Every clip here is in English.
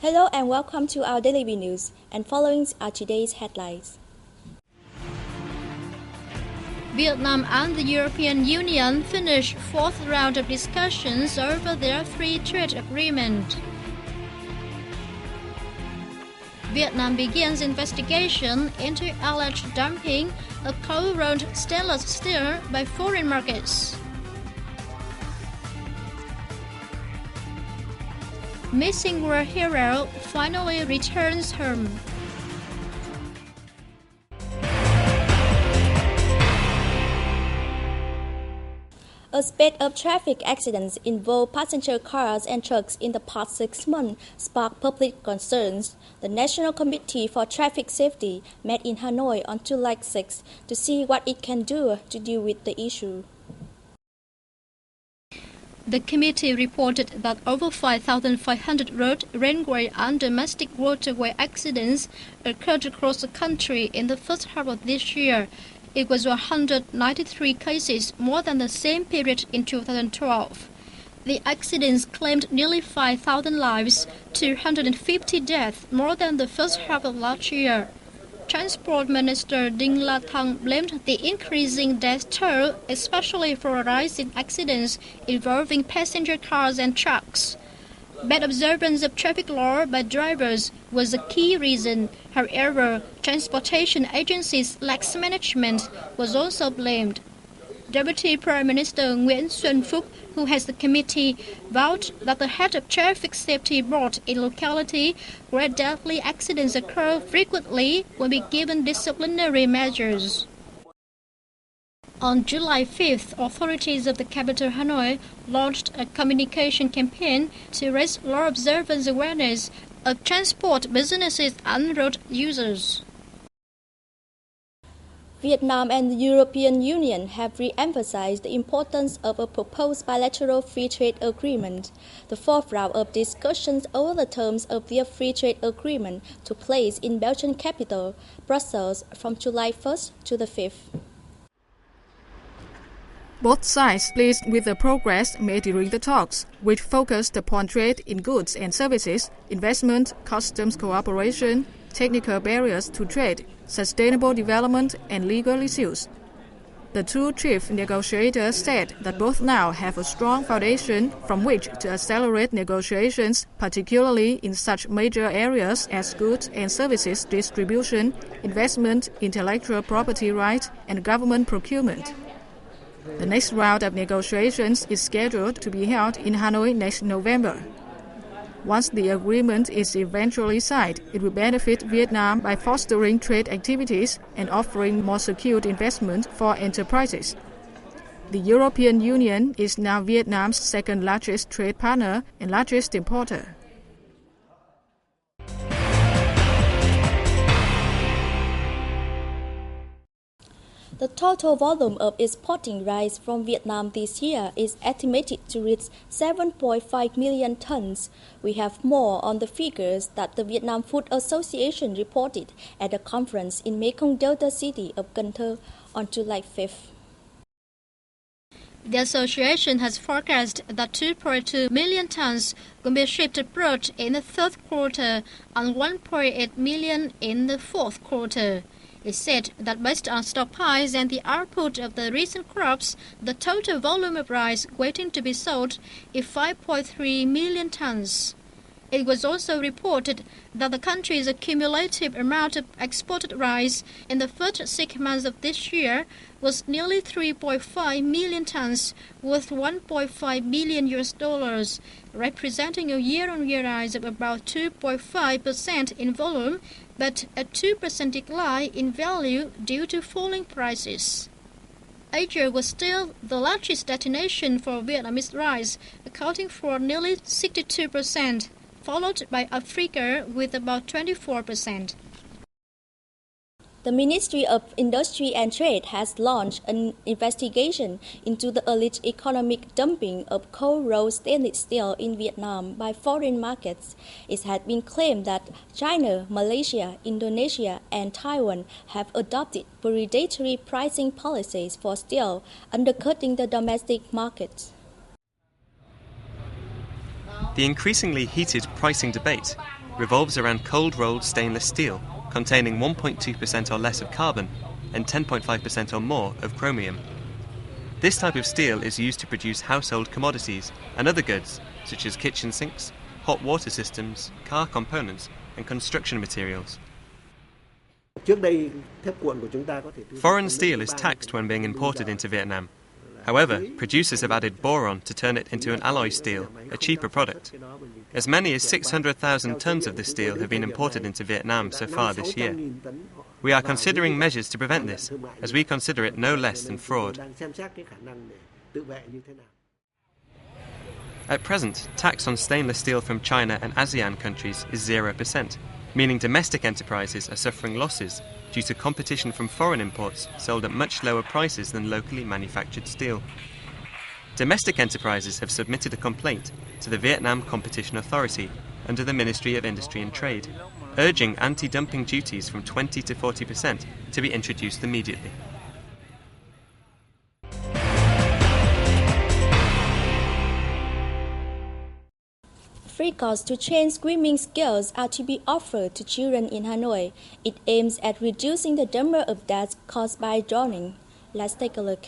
Hello and welcome to our daily news, and following are today's headlines. Vietnam and the European Union finished fourth round of discussions over their free trade agreement. Vietnam begins investigation into alleged dumping of cold-rolled stainless steel by foreign markets. Missing war hero finally returns home. A spate of traffic accidents involving passenger cars and trucks in the past 6 months sparked public concerns. The National Committee for Traffic Safety met in Hanoi on July 6 to see what it can do to deal with the issue. The committee reported that over 5,500 road, railway and domestic waterway accidents occurred across the country in the first half of this year. It was 193 cases, more than the same period in 2012. The accidents claimed nearly 5,000 lives, 250 deaths, more than the first half of last year. Transport Minister Đinh La Thăng blamed the increasing death toll, especially for a rise in accidents involving passenger cars and trucks. Bad observance of traffic law by drivers was a key reason. However, transportation agencies' lax management was also blamed. Deputy Prime Minister Nguyễn Xuân Phúc, who heads the committee, vowed that the head of Traffic Safety Board in locality where deadly accidents occur frequently will be given disciplinary measures. On July 5th, authorities of the capital Hanoi launched a communication campaign to raise law observance awareness of transport businesses and road users. Vietnam and the European Union have re-emphasized the importance of a proposed bilateral free trade agreement. The fourth round of discussions over the terms of their free trade agreement took place in Belgian capital, Brussels, from July 1st to the 5th. Both sides pleased with the progress made during the talks, which focused upon trade in goods and services, investment, customs cooperation, technical barriers to trade, sustainable development, and legal issues. The two chief negotiators said that both now have a strong foundation from which to accelerate negotiations, particularly in such major areas as goods and services distribution, investment, intellectual property rights, and government procurement. The next round of negotiations is scheduled to be held in Hanoi next November. Once the agreement is eventually signed, it will benefit Vietnam by fostering trade activities and offering more secured investment for enterprises. The European Union is now Vietnam's second largest trade partner and largest importer. The total volume of exporting rice from Vietnam this year is estimated to reach 7.5 million tons. We have more on the figures that the Vietnam Food Association reported at a conference in Mekong Delta city of Cần Thơ on July 5th. The association has forecast that 2.2 million tons will be shipped abroad in the third quarter and 1.8 million in the fourth quarter. It said that based on stockpiles and the output of the recent crops, the total volume of rice waiting to be sold is 5.3 million tons. It was also reported that the country's cumulative amount of exported rice in the first 6 months of this year was nearly 3.5 million tons, worth $1.5 billion, representing a year-on-year rise of about 2.5% in volume, but a 2% decline in value due to falling prices. Asia was still the largest destination for Vietnamese rice, accounting for nearly 62%, followed by Africa with about 24%. The Ministry of Industry and Trade has launched an investigation into the alleged economic dumping of cold-rolled stainless steel in Vietnam by foreign markets. It has been claimed that China, Malaysia, Indonesia, and Taiwan have adopted predatory pricing policies for steel, undercutting the domestic market. The increasingly heated pricing debate revolves around cold-rolled stainless steel containing 1.2% or less of carbon and 10.5% or more of chromium. This type of steel is used to produce household commodities and other goods such as kitchen sinks, hot water systems, car components and construction materials. Foreign steel is taxed when being imported into Vietnam. However, producers have added boron to turn it into an alloy steel, a cheaper product. As many as 600,000 tons of this steel have been imported into Vietnam so far this year. We are considering measures to prevent this, as we consider it no less than fraud. At present, tax on stainless steel from China and ASEAN countries is 0%, meaning domestic enterprises are suffering losses due to competition from foreign imports sold at much lower prices than locally manufactured steel. Domestic enterprises have submitted a complaint to the Vietnam Competition Authority under the Ministry of Industry and Trade, urging anti-dumping duties from 20 to 40% to be introduced immediately. Free courses to train swimming skills are to be offered to children in Hanoi. It aims at reducing the number of deaths caused by drowning. Let's take a look.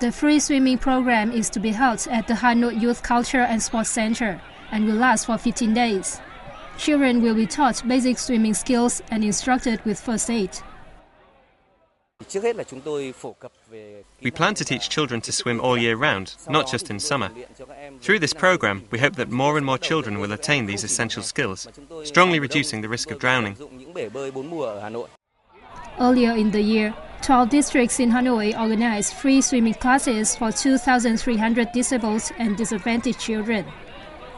The free swimming program is to be held at the Hanoi Youth Culture and Sports Center and will last for 15 days. Children will be taught basic swimming skills and instructed with first aid. We plan to teach children to swim all year round, not just in summer. Through this program, we hope that more and more children will attain these essential skills, strongly reducing the risk of drowning. Earlier in the year, 12 districts in Hanoi organized free swimming classes for 2,300 disabled and disadvantaged children.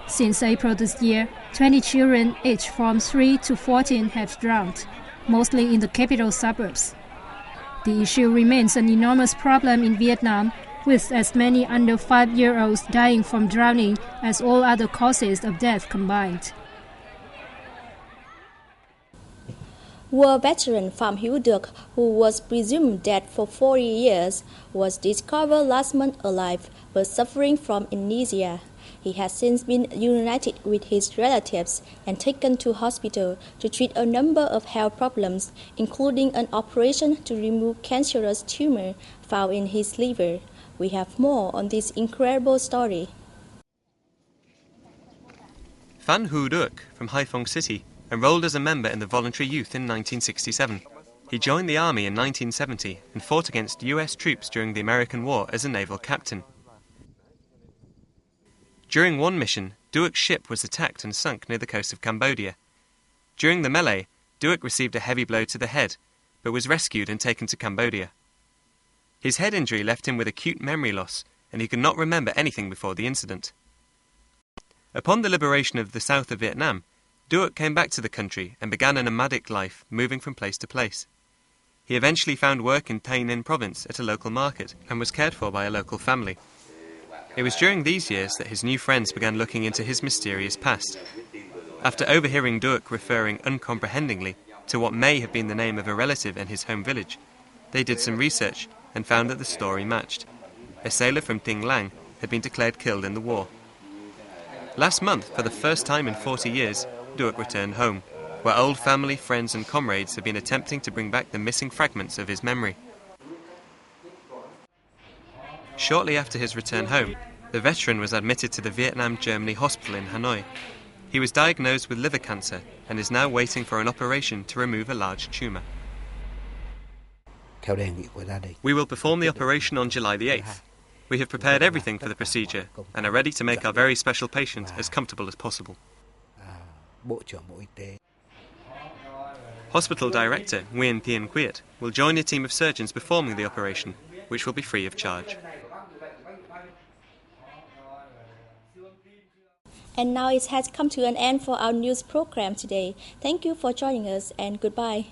Since April this year, 20 children aged from 3 to 14 have drowned, mostly in the capital suburbs. The issue remains an enormous problem in Vietnam, with as many under 5-year-olds dying from drowning as all other causes of death combined. War veteran Phạm Hữu Được, who was presumed dead for 40 years, was discovered last month alive but suffering from amnesia. He has since been reunited with his relatives and taken to hospital to treat a number of health problems, including an operation to remove cancerous tumor found in his liver. We have more on this incredible story. Phan Hu Duc from Haiphong City enrolled as a member in the voluntary youth in 1967. He joined the army in 1970 and fought against US troops during the American War as a naval captain. During one mission, Duc's ship was attacked and sunk near the coast of Cambodia. During the melee, Duc received a heavy blow to the head, but was rescued and taken to Cambodia. His head injury left him with acute memory loss, and he could not remember anything before the incident. Upon the liberation of the south of Vietnam, Duc came back to the country and began a nomadic life, moving from place to place. He eventually found work in Tay Ninh province at a local market and was cared for by a local family. It was during these years that his new friends began looking into his mysterious past. After overhearing Duc referring uncomprehendingly to what may have been the name of a relative in his home village, they did some research and found that the story matched. A sailor from Tinh Lang had been declared killed in the war. Last month, for the first time in 40 years, Duc returned home, where old family, friends and comrades have been attempting to bring back the missing fragments of his memory. Shortly after his return home, the veteran was admitted to the Vietnam-Germany hospital in Hanoi. He was diagnosed with liver cancer and is now waiting for an operation to remove a large tumour. We will perform the operation on July the 8th. We have prepared everything for the procedure and are ready to make our very special patient as comfortable as possible. Hospital Director Nguyen Thien Quiet will join a team of surgeons performing the operation, which will be free of charge. And now it has come to an end for our news program today. Thank you for joining us and goodbye.